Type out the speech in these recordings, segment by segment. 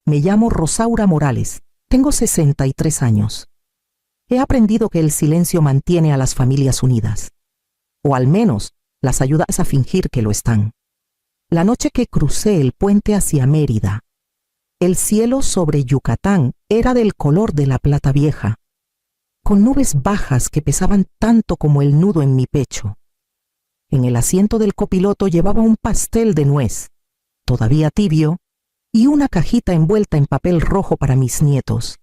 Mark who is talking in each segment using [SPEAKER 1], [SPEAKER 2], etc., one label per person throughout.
[SPEAKER 1] Me llamo Rosaura Morales. Tengo 63 años. He aprendido que el silencio mantiene a las familias unidas. O al menos las ayuda a fingir que lo están. La noche que crucé el puente hacia Mérida, el cielo sobre Yucatán era del color de la plata vieja, con nubes bajas que pesaban tanto como el nudo en mi pecho. En el asiento del copiloto llevaba un pastel de nuez, todavía tibio, y una cajita envuelta en papel rojo para mis nietos.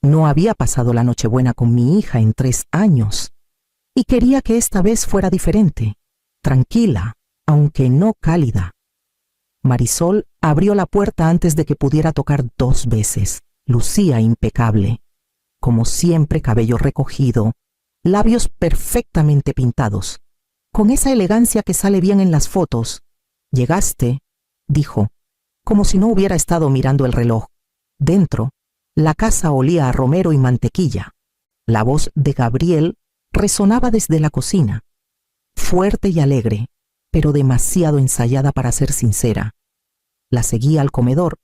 [SPEAKER 1] No había pasado la Nochebuena con mi hija en 3 años, y quería que esta vez fuera diferente, tranquila, aunque no cálida. Marisol abrió la puerta antes de que pudiera tocar 2 veces. Lucía impecable. Como siempre, cabello recogido, labios perfectamente pintados, con esa elegancia que sale bien en las fotos. «Llegaste», dijo, como si no hubiera estado mirando el reloj. Dentro, la casa olía a romero y mantequilla. La voz de Gabriel resonaba desde la cocina, fuerte y alegre, pero demasiado ensayada para ser sincera. La seguí al comedor.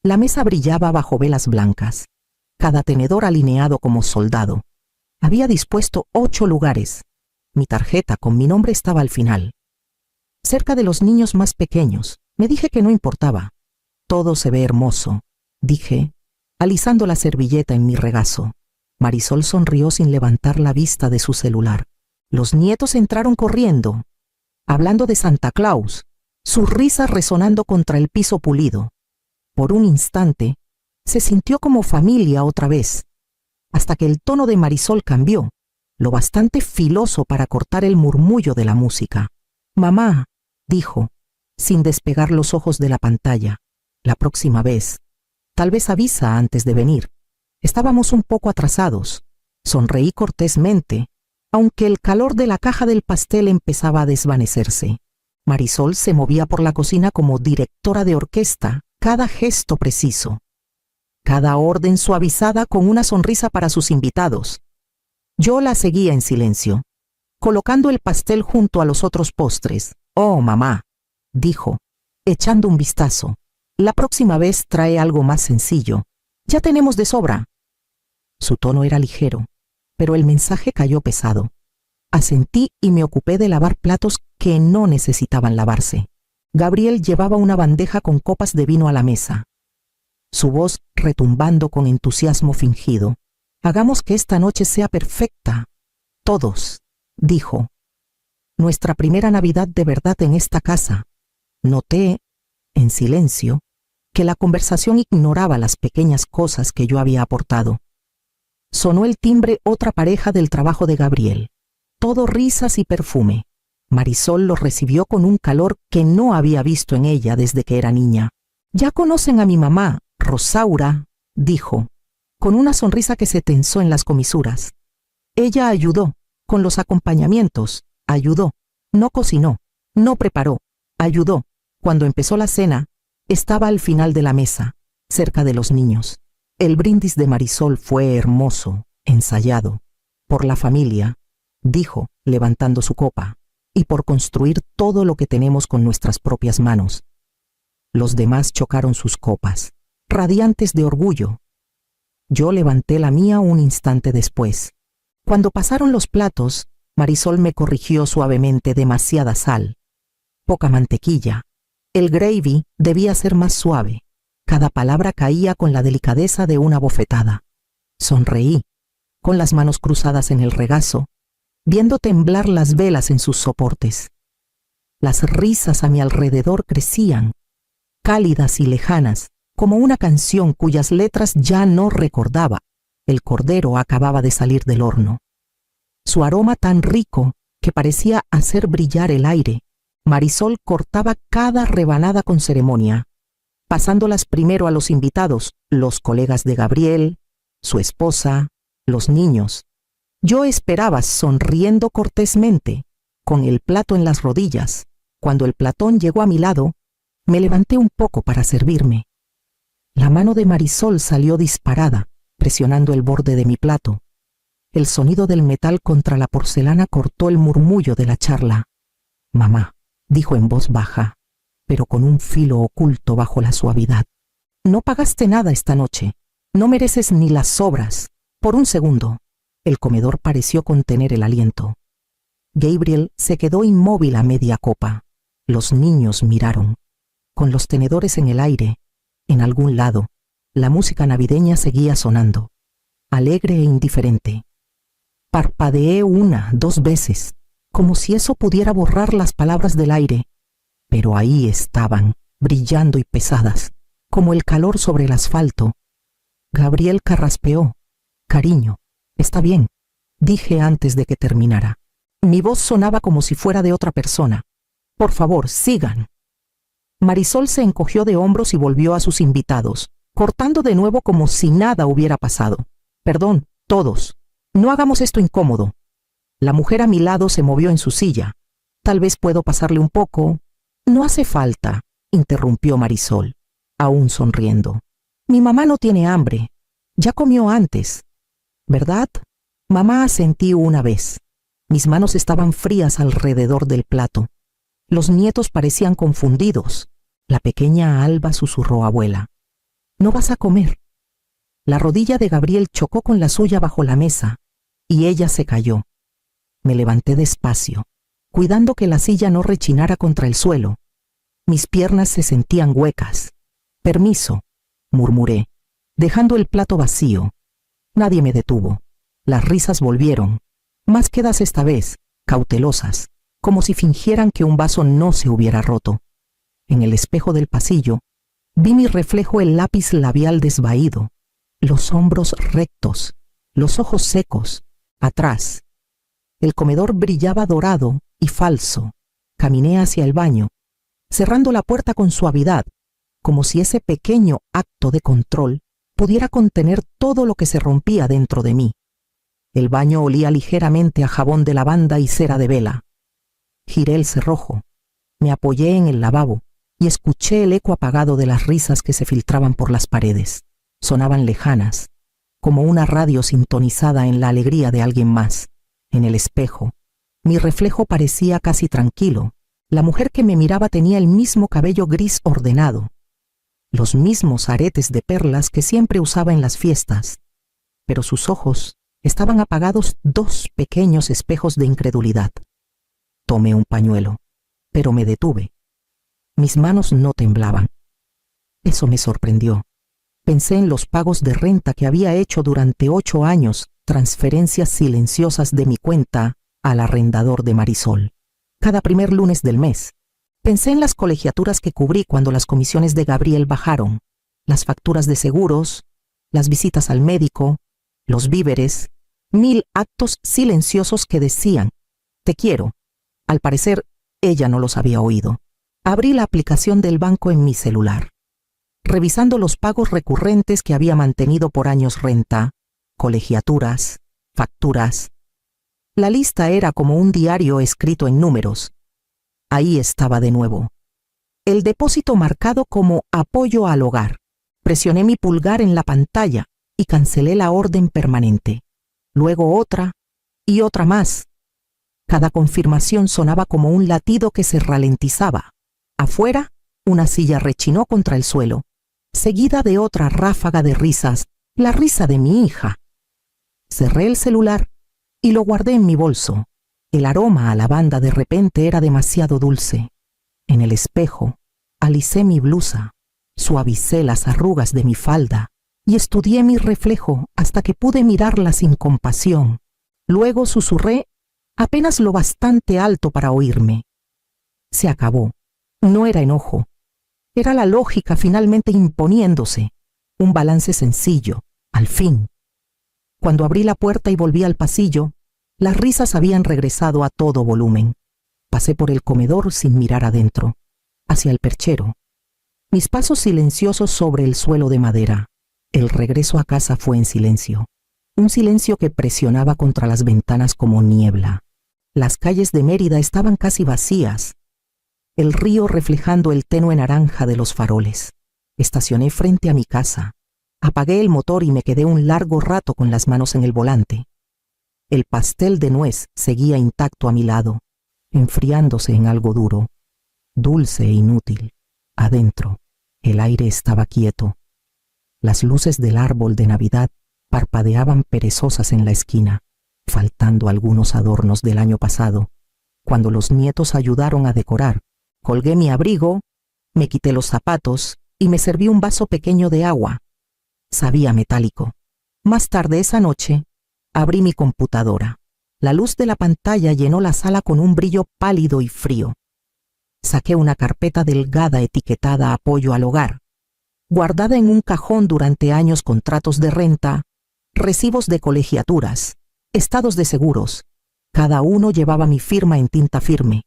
[SPEAKER 1] La mesa brillaba bajo velas blancas, cada tenedor alineado como soldado. Había dispuesto 8 lugares. Mi tarjeta con mi nombre estaba al final. Cerca de los niños más pequeños, me dije que no importaba. Todo se ve hermoso, dije, alisando la servilleta en mi regazo. Marisol sonrió sin levantar la vista de su celular. Los nietos entraron corriendo, hablando de Santa Claus, sus risas resonando contra el piso pulido. Por un instante, se sintió como familia otra vez, hasta que el tono de Marisol cambió, lo bastante filoso para cortar el murmullo de la música. «Mamá», dijo, sin despegar los ojos de la pantalla, «la próxima vez, tal vez avisa antes de venir. Estábamos un poco atrasados». Sonreí cortésmente, aunque el calor de la caja del pastel empezaba a desvanecerse. Marisol se movía por la cocina como directora de orquesta, cada gesto preciso, cada orden suavizada con una sonrisa para sus invitados. Yo la seguía en silencio, colocando el pastel junto a los otros postres. «Oh, mamá», dijo, echando un vistazo, «la próxima vez trae algo más sencillo. Ya tenemos de sobra». Su tono era ligero, pero el mensaje cayó pesado. Asentí y me ocupé de lavar platos que no necesitaban lavarse. Gabriel llevaba una bandeja con copas de vino a la mesa, su voz retumbando con entusiasmo fingido. «Hagamos que esta noche sea perfecta. Todos», dijo. «Nuestra primera Navidad de verdad en esta casa». Noté, en silencio, que la conversación ignoraba las pequeñas cosas que yo había aportado. Sonó el timbre otra pareja del trabajo de Gabriel. Todo risas y perfume. Marisol lo recibió con un calor que no había visto en ella desde que era niña. «Ya conocen a mi mamá, Rosaura», dijo, con una sonrisa que se tensó en las comisuras. «Ella ayudó, con los acompañamientos, ayudó, no cocinó, no preparó, ayudó. Cuando empezó la cena, estaba al final de la mesa, cerca de los niños». El brindis de Marisol fue hermoso, ensayado, por la familia, dijo, levantando su copa, y por construir todo lo que tenemos con nuestras propias manos. Los demás chocaron sus copas, radiantes de orgullo. Yo levanté la mía un instante después. Cuando pasaron los platos, Marisol me corrigió suavemente: demasiada sal, poca mantequilla. El gravy debía ser más suave. Cada palabra caía con la delicadeza de una bofetada. Sonreí, con las manos cruzadas en el regazo, viendo temblar las velas en sus soportes. Las risas a mi alrededor crecían, cálidas y lejanas, como una canción cuyas letras ya no recordaba. El cordero acababa de salir del horno. Su aroma tan rico que parecía hacer brillar el aire. Marisol cortaba cada rebanada con ceremonia, pasándolas primero a los invitados, los colegas de Gabriel, su esposa, los niños. Yo esperaba sonriendo cortésmente, con el plato en las rodillas. Cuando el platón llegó a mi lado, me levanté un poco para servirme. La mano de Marisol salió disparada, presionando el borde de mi plato. El sonido del metal contra la porcelana cortó el murmullo de la charla. «Mamá», dijo en voz baja, pero con un filo oculto bajo la suavidad. No pagaste nada esta noche. No mereces ni las sobras. Por un segundo, el comedor pareció contener el aliento. Gabriel se quedó inmóvil a media copa. Los niños miraron. Con los tenedores en el aire, en algún lado, la música navideña seguía sonando, alegre e indiferente. Parpadeé 1, 2 veces, como si eso pudiera borrar las palabras del aire, pero ahí estaban, brillando y pesadas, como el calor sobre el asfalto. Gabriel carraspeó. Cariño, está bien, dije antes de que terminara. Mi voz sonaba como si fuera de otra persona. Por favor, sigan. Marisol se encogió de hombros y volvió a sus invitados, cortando de nuevo como si nada hubiera pasado. Perdón, todos. No hagamos esto incómodo. La mujer a mi lado se movió en su silla. Tal vez puedo pasarle un poco. No hace falta, interrumpió Marisol, aún sonriendo. Mi mamá no tiene hambre. Ya comió antes. ¿Verdad? Mamá asentí una vez. Mis manos estaban frías alrededor del plato. Los nietos parecían confundidos. La pequeña Alba susurró a abuela. ¿No vas a comer? La rodilla de Gabriel chocó con la suya bajo la mesa, y ella se cayó. Me levanté despacio, cuidando que la silla no rechinara contra el suelo. Mis piernas se sentían huecas. Permiso, murmuré, dejando el plato vacío. Nadie me detuvo. Las risas volvieron, más quedas esta vez, cautelosas, como si fingieran que un vaso no se hubiera roto. En el espejo del pasillo, vi mi reflejo el lápiz labial desvaído, los hombros rectos, los ojos secos, atrás. El comedor brillaba dorado y falso. Caminé hacia el baño, cerrando la puerta con suavidad, como si ese pequeño acto de control pudiera contener todo lo que se rompía dentro de mí. El baño olía ligeramente a jabón de lavanda y cera de vela. Giré el cerrojo, me apoyé en el lavabo y escuché el eco apagado de las risas que se filtraban por las paredes. Sonaban lejanas, como una radio sintonizada en la alegría de alguien más. En el espejo, mi reflejo parecía casi tranquilo. La mujer que me miraba tenía el mismo cabello gris ordenado, los mismos aretes de perlas que siempre usaba en las fiestas, pero sus ojos estaban apagados 2 pequeños espejos de incredulidad. Tomé un pañuelo, pero me detuve. Mis manos no temblaban. Eso me sorprendió. Pensé en los pagos de renta que había hecho durante 8 años, transferencias silenciosas de mi cuenta al arrendador de Marisol, cada primer lunes del mes. Pensé en las colegiaturas que cubrí cuando las comisiones de Gabriel bajaron, las facturas de seguros, las visitas al médico, los víveres, 1000 actos silenciosos que decían, te quiero. Al parecer, ella no los había oído. Abrí la aplicación del banco en mi celular, revisando los pagos recurrentes que había mantenido por años: renta, colegiaturas, facturas. La lista era como un diario escrito en números. Ahí estaba de nuevo. El depósito marcado como apoyo al hogar. Presioné mi pulgar en la pantalla y cancelé la orden permanente. Luego otra y otra más. Cada confirmación sonaba como un latido que se ralentizaba. Afuera, una silla rechinó contra el suelo, seguida de otra ráfaga de risas, la risa de mi hija. Cerré el celular y lo guardé en mi bolso. El aroma a lavanda de repente era demasiado dulce. En el espejo, alicé mi blusa, suavicé las arrugas de mi falda y estudié mi reflejo hasta que pude mirarla sin compasión. Luego susurré apenas lo bastante alto para oírme. Se acabó. No era enojo. Era la lógica finalmente imponiéndose. Un balance sencillo, al fin. Cuando abrí la puerta y volví al pasillo, las risas habían regresado a todo volumen. Pasé por el comedor sin mirar adentro, hacia el perchero. Mis pasos silenciosos sobre el suelo de madera. El regreso a casa fue en silencio. Un silencio que presionaba contra las ventanas como niebla. Las calles de Mérida estaban casi vacías, el río reflejando el tenue naranja de los faroles. Estacioné frente a mi casa. Apagué el motor y me quedé un largo rato con las manos en el volante. El pastel de nuez seguía intacto a mi lado, enfriándose en algo duro, dulce e inútil. Adentro, el aire estaba quieto, Las luces del árbol de Navidad parpadeaban perezosas en la esquina, faltando algunos adornos del año pasado. Cuando los nietos ayudaron a decorar, colgué mi abrigo, me quité los zapatos y me serví un vaso pequeño de agua. Sabía metálico. Más tarde esa noche, abrí mi computadora. La luz de la pantalla llenó la sala con un brillo pálido y frío. Saqué una carpeta delgada etiquetada Apoyo al Hogar. Guardada en un cajón durante años, contratos de renta, recibos de colegiaturas, estados de seguros. Cada uno llevaba mi firma en tinta firme.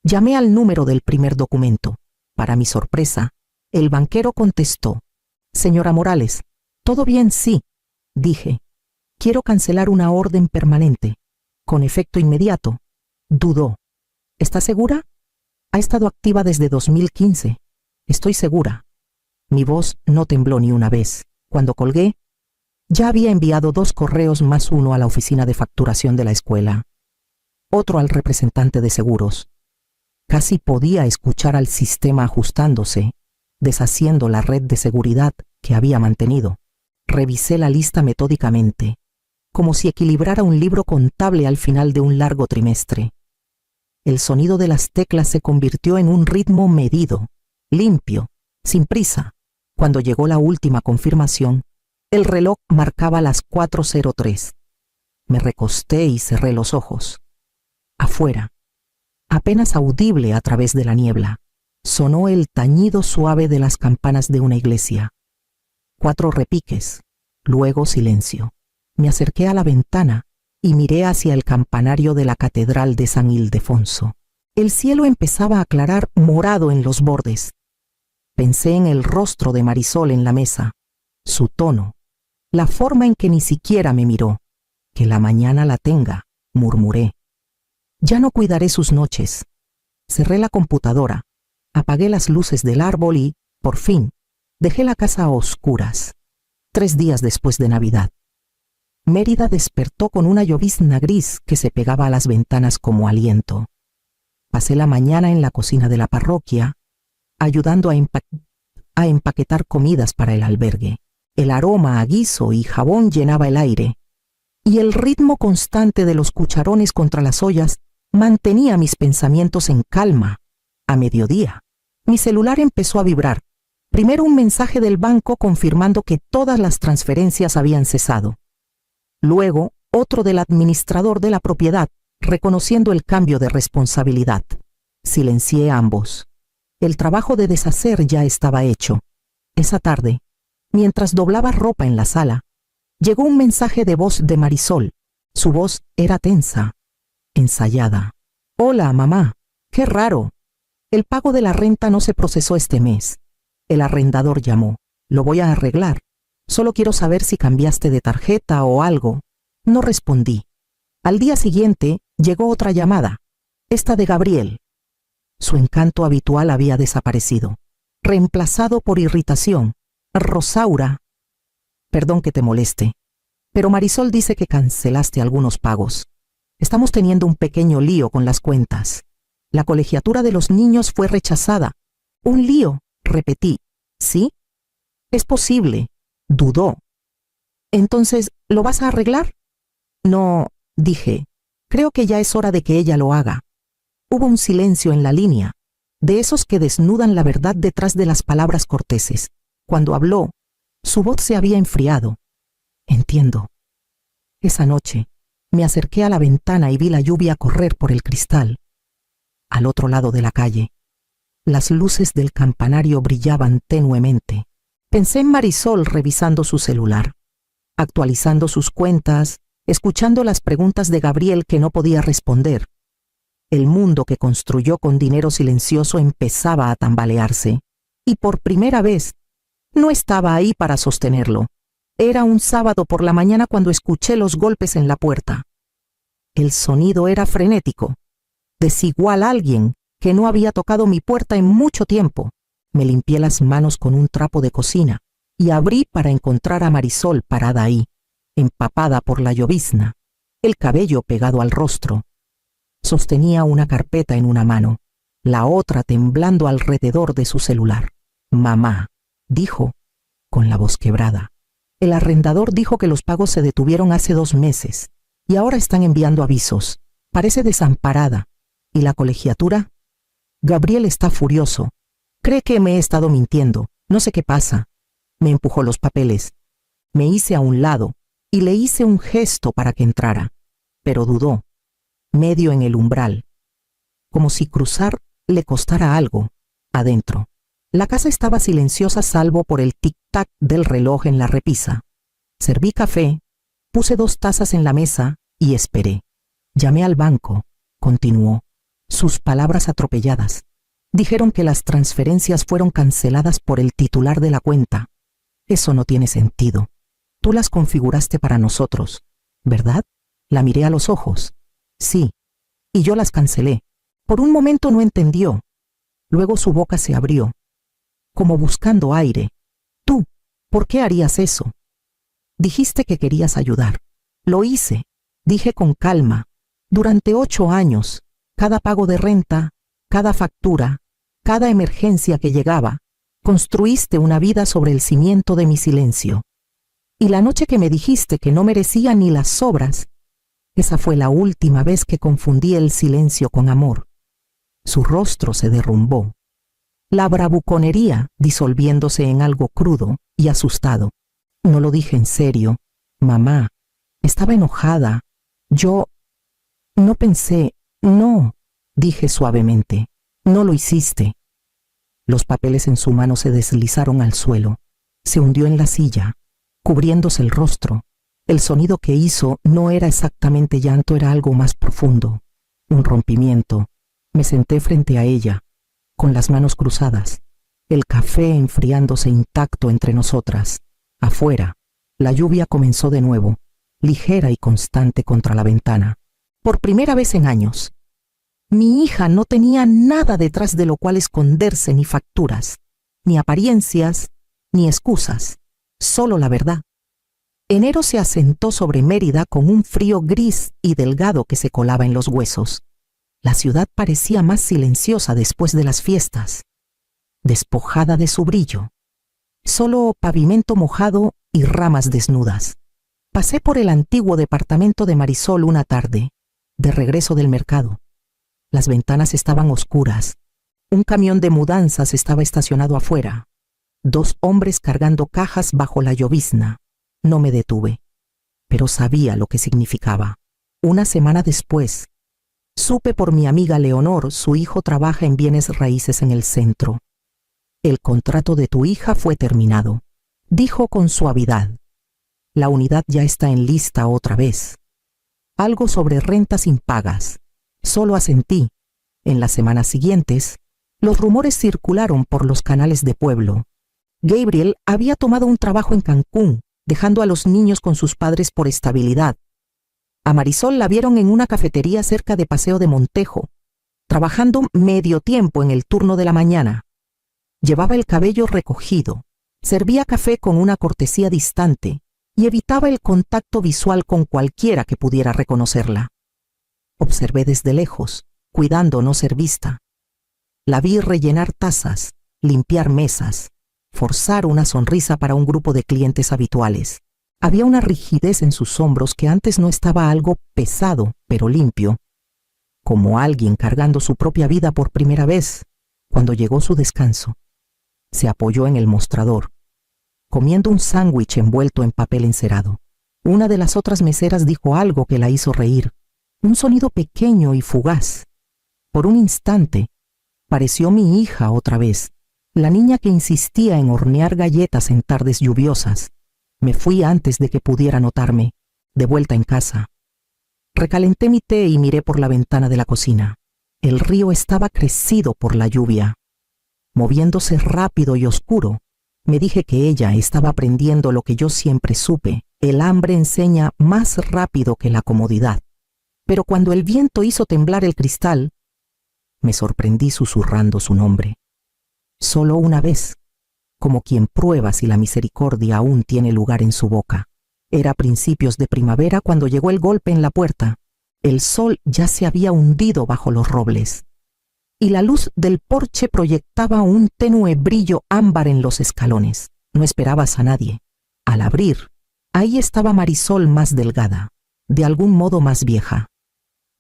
[SPEAKER 1] Llamé al número del primer documento. Para mi sorpresa, el banquero contestó: «Señora Morales, ¿todo bien?» «Sí», dije. «Quiero cancelar una orden permanente, con efecto inmediato». Dudó. «¿Está segura?» «Ha estado activa desde 2015. Estoy segura». Mi voz no tembló ni una vez. Cuando colgué, ya había enviado 2 correos más uno a la oficina de facturación de la escuela, otro al representante de seguros. Casi podía escuchar al sistema ajustándose, deshaciendo la red de seguridad que había mantenido. Revisé la lista metódicamente, como si equilibrara un libro contable al final de un largo trimestre. El sonido de las teclas se convirtió en un ritmo medido, limpio, sin prisa. Cuando llegó la última confirmación, el reloj marcaba las 4:03. Me recosté y cerré los ojos. Afuera, apenas audible a través de la niebla, sonó el tañido suave de las campanas de una iglesia. 4 repiques, luego silencio. Me acerqué a la ventana y miré hacia el campanario de la Catedral de San Ildefonso. El cielo empezaba a aclarar morado en los bordes. Pensé en el rostro de Marisol en la mesa, su tono, la forma en que ni siquiera me miró. «Que la mañana la tenga», murmuré. «Ya no cuidaré sus noches». Cerré la computadora, apagué las luces del árbol y, por fin, dejé la casa a oscuras. 3 días después de Navidad. Mérida despertó con una llovizna gris que se pegaba a las ventanas como aliento. Pasé la mañana en la cocina de la parroquia, ayudando a empaquetar comidas para el albergue. El aroma a guiso y jabón llenaba el aire, y el ritmo constante de los cucharones contra las ollas mantenía mis pensamientos en calma. A mediodía, mi celular empezó a vibrar. Primero un mensaje del banco confirmando que todas las transferencias habían cesado. Luego, otro del administrador de la propiedad, reconociendo el cambio de responsabilidad. Silencié a ambos. El trabajo de deshacer ya estaba hecho. Esa tarde, mientras doblaba ropa en la sala, llegó un mensaje de voz de Marisol. Su voz era tensa, ensayada. «Hola, mamá. Qué raro. El pago de la renta no se procesó este mes. El arrendador llamó. Lo voy a arreglar. Solo quiero saber si cambiaste de tarjeta o algo». No respondí. Al día siguiente llegó otra llamada, esta de Gabriel. Su encanto habitual había desaparecido, reemplazado por irritación. «Rosaura, perdón que te moleste, pero Marisol dice que cancelaste algunos pagos. Estamos teniendo un pequeño lío con las cuentas. La colegiatura de los niños fue rechazada». «¿Un lío?», repetí. «¿Sí? Es posible», dudó. «Entonces, ¿lo vas a arreglar?» «No», dije. «Creo que ya es hora de que ella lo haga». Hubo un silencio en la línea, de esos que desnudan la verdad detrás de las palabras corteses. Cuando habló, su voz se había enfriado. «Entiendo». Esa noche, me acerqué a la ventana y vi la lluvia correr por el cristal. Al otro lado de la calle, las luces del campanario brillaban tenuemente. Pensé en Marisol revisando su celular, actualizando sus cuentas, escuchando las preguntas de Gabriel que no podía responder. El mundo que construyó con dinero silencioso empezaba a tambalearse, y por primera vez no estaba ahí para sostenerlo. Era un sábado por la mañana cuando escuché los golpes en la puerta. El sonido era frenético, desigual a alguien que no había tocado mi puerta en mucho tiempo. Me limpié las manos con un trapo de cocina y abrí para encontrar a Marisol parada ahí, empapada por la llovizna, el cabello pegado al rostro. Sostenía una carpeta en una mano, la otra temblando alrededor de su celular. «Mamá», dijo, con la voz quebrada. El arrendador dijo que los pagos se detuvieron hace 2 meses y ahora están enviando avisos. Parece desamparada. ¿Y la colegiatura? Gabriel está furioso. Cree que me he estado mintiendo. No sé qué pasa. Me empujó los papeles. Me hice a un lado y le hice un gesto para que entrara, pero dudó, medio en el umbral, como si cruzar le costara algo. Adentro, la casa estaba silenciosa salvo por el tic-tac del reloj en la repisa. Serví café, puse 2 tazas en la mesa y esperé. Llamé al banco, continuó, sus palabras atropelladas. Dijeron que las transferencias fueron canceladas por el titular de la cuenta. Eso no tiene sentido. Tú las configuraste para nosotros, ¿verdad? La miré a los ojos. Sí, y yo las cancelé. Por un momento no entendió. Luego su boca se abrió, como buscando aire. Tú, ¿por qué harías eso? Dijiste que querías ayudar. Lo hice, dije con calma. Durante 8 años, cada pago de renta, cada factura, cada emergencia que llegaba, construiste una vida sobre el cimiento de mi silencio. Y la noche que me dijiste que no merecía ni las sobras, esa fue la última vez que confundí el silencio con amor. Su rostro se derrumbó, la bravuconería disolviéndose en algo crudo y asustado. No lo dije en serio, mamá. Estaba enojada. Yo no pensé, no, dije suavemente. No lo hiciste. Los papeles en su mano se deslizaron al suelo. Se hundió en la silla, cubriéndose el rostro. El sonido que hizo no era exactamente llanto, era algo más profundo, un rompimiento. Me senté frente a ella, con las manos cruzadas, el café enfriándose intacto entre nosotras. Afuera, la lluvia comenzó de nuevo, ligera y constante contra la ventana. Por primera vez en años, mi hija no tenía nada detrás de lo cual esconderse, ni facturas, ni apariencias, ni excusas, solo la verdad. Enero se asentó sobre Mérida con un frío gris y delgado que se colaba en los huesos. La ciudad parecía más silenciosa después de las fiestas, despojada de su brillo. Solo pavimento mojado y ramas desnudas. Pasé por el antiguo departamento de Marisol una tarde, de regreso del mercado. Las ventanas estaban oscuras. Un camión de mudanzas estaba estacionado afuera. 2 hombres cargando cajas bajo la llovizna. No me detuve, pero sabía lo que significaba. Una semana después, supe por mi amiga Leonor, su hijo trabaja en bienes raíces en el centro. El contrato de tu hija fue terminado, dijo con suavidad. La unidad ya está en lista otra vez. Algo sobre rentas impagas. Solo asentí. En las semanas siguientes, los rumores circularon por los canales de pueblo. Gabriel había tomado un trabajo en Cancún, dejando a los niños con sus padres por estabilidad. A Marisol la vieron en una cafetería cerca de Paseo de Montejo, trabajando medio tiempo en el turno de la mañana. Llevaba el cabello recogido, servía café con una cortesía distante y evitaba el contacto visual con cualquiera que pudiera reconocerla. Observé desde lejos, cuidando no ser vista. La vi rellenar tazas, limpiar mesas, forzar una sonrisa para un grupo de clientes habituales. Había una rigidez en sus hombros que antes no estaba, algo pesado, pero limpio, como alguien cargando su propia vida por primera vez. Cuando llegó su descanso, se apoyó en el mostrador, comiendo un sándwich envuelto en papel encerado. Una de las otras meseras dijo algo que la hizo reír, un sonido pequeño y fugaz. Por un instante, pareció mi hija otra vez, la niña que insistía en hornear galletas en tardes lluviosas. Me fui antes de que pudiera notarme. De vuelta en casa, recalenté mi té y miré por la ventana de la cocina. El río estaba crecido por la lluvia, moviéndose rápido y oscuro. Me dije que ella estaba aprendiendo lo que yo siempre supe: el hambre enseña más rápido que la comodidad. Pero cuando el viento hizo temblar el cristal, me sorprendí susurrando su nombre. Solo una vez, como quien prueba si la misericordia aún tiene lugar en su boca. Era principios de primavera cuando llegó el golpe en la puerta. El sol ya se había hundido bajo los robles, y la luz del porche proyectaba un tenue brillo ámbar en los escalones. No esperabas a nadie. Al abrir, ahí estaba Marisol más delgada, de algún modo más vieja,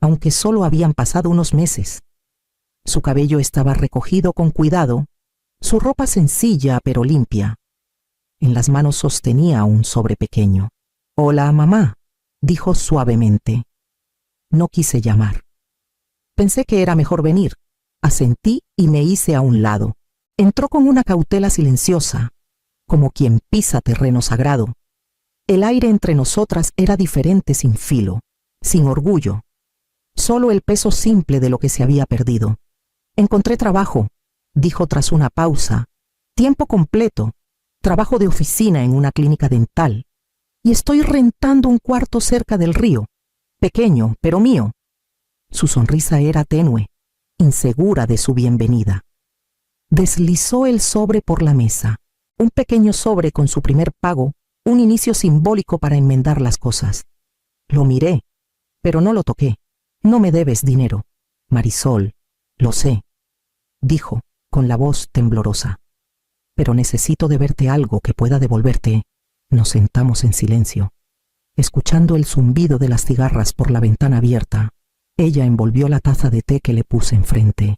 [SPEAKER 1] aunque solo habían pasado unos meses. Su cabello estaba recogido con cuidado, su ropa sencilla pero limpia. En las manos sostenía un sobre pequeño. «Hola, mamá», dijo suavemente. No quise llamar. Pensé que era mejor venir. Asentí y me hice a un lado. Entró con una cautela silenciosa, como quien pisa terreno sagrado. El aire entre nosotras era diferente, sin filo, sin orgullo. Solo el peso simple de lo que se había perdido. «Encontré trabajo», dijo tras una pausa. «Tiempo completo. Trabajo de oficina en una clínica dental. Y estoy rentando un cuarto cerca del río. Pequeño, pero mío». Su sonrisa era tenue, insegura de su bienvenida. Deslizó el sobre por la mesa. Un pequeño sobre con su primer pago, un inicio simbólico para enmendar las cosas. Lo miré, pero no lo toqué. «No me debes dinero, Marisol, lo sé», dijo con la voz temblorosa. «Pero necesito deberte algo que pueda devolverte». Nos sentamos en silencio, escuchando el zumbido de las cigarras por la ventana abierta. Ella envolvió la taza de té que le puse enfrente,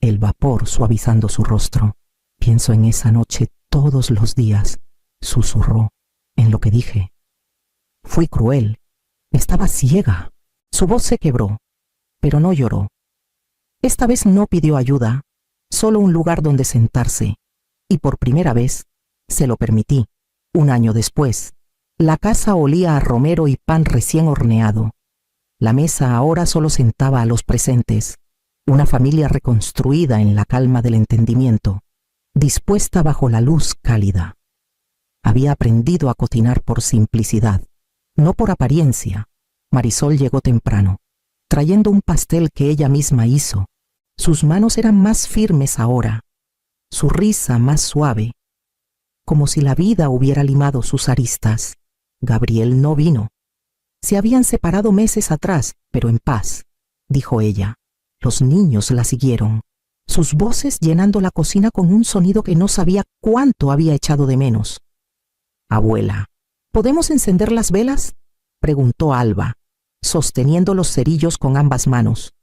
[SPEAKER 1] el vapor suavizando su rostro. «Pienso en esa noche todos los días», susurró, «en lo que dije. Fui cruel. Estaba ciega». Su voz se quebró, pero no lloró. Esta vez no pidió ayuda, solo un lugar donde sentarse, y por primera vez se lo permití. Un año después, la casa olía a romero y pan recién horneado. La mesa ahora solo sentaba a los presentes, una familia reconstruida en la calma del entendimiento, dispuesta bajo la luz cálida. Había aprendido a cocinar por simplicidad, no por apariencia. Marisol llegó temprano, trayendo un pastel que ella misma hizo. Sus manos eran más firmes ahora, su risa más suave, como si la vida hubiera limado sus aristas. Gabriel no vino. Se habían separado meses atrás, pero en paz, dijo ella. Los niños la siguieron, sus voces llenando la cocina con un sonido que no sabía cuánto había echado de menos. «Abuela, ¿podemos encender las velas?», preguntó Alba, sosteniendo los cerillos con ambas manos.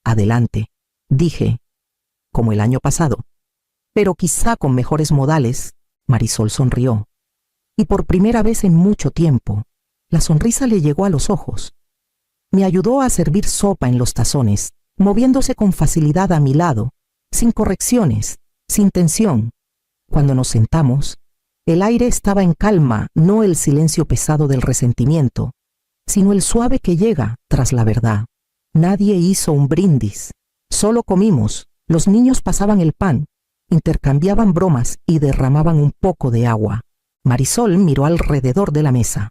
[SPEAKER 1] «Adelante», dije, «como el año pasado, pero quizá con mejores modales». Marisol sonrió, y por primera vez en mucho tiempo, la sonrisa le llegó a los ojos. Me ayudó a servir sopa en los tazones, moviéndose con facilidad a mi lado, sin correcciones, sin tensión. Cuando nos sentamos, el aire estaba en calma, no el silencio pesado del resentimiento, sino el suave que llega tras la verdad. Nadie hizo un brindis, solo comimos. Los niños pasaban el pan, intercambiaban bromas y derramaban un poco de agua. Marisol miró alrededor de la mesa,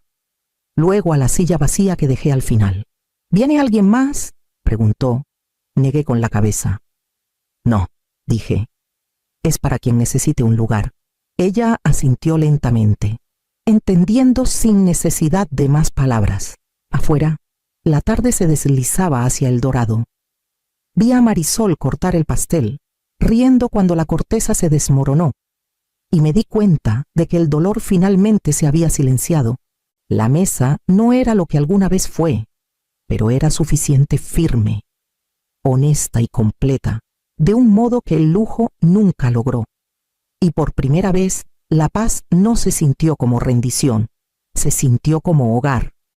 [SPEAKER 1] luego a la silla vacía que dejé al final. «¿Viene alguien más?», preguntó. Negué con la cabeza. «No», dije. «Es para quien necesite un lugar». Ella asintió lentamente, entendiendo sin necesidad de más palabras. Afuera, la tarde se deslizaba hacia el dorado. Vi a Marisol cortar el pastel, riendo cuando la corteza se desmoronó, y me di cuenta de que el dolor finalmente se había silenciado. La mesa no era lo que alguna vez fue, pero era suficiente firme, honesta y completa, de un modo que el lujo nunca logró. Y por primera vez, la paz no se sintió como rendición, se sintió como hogar.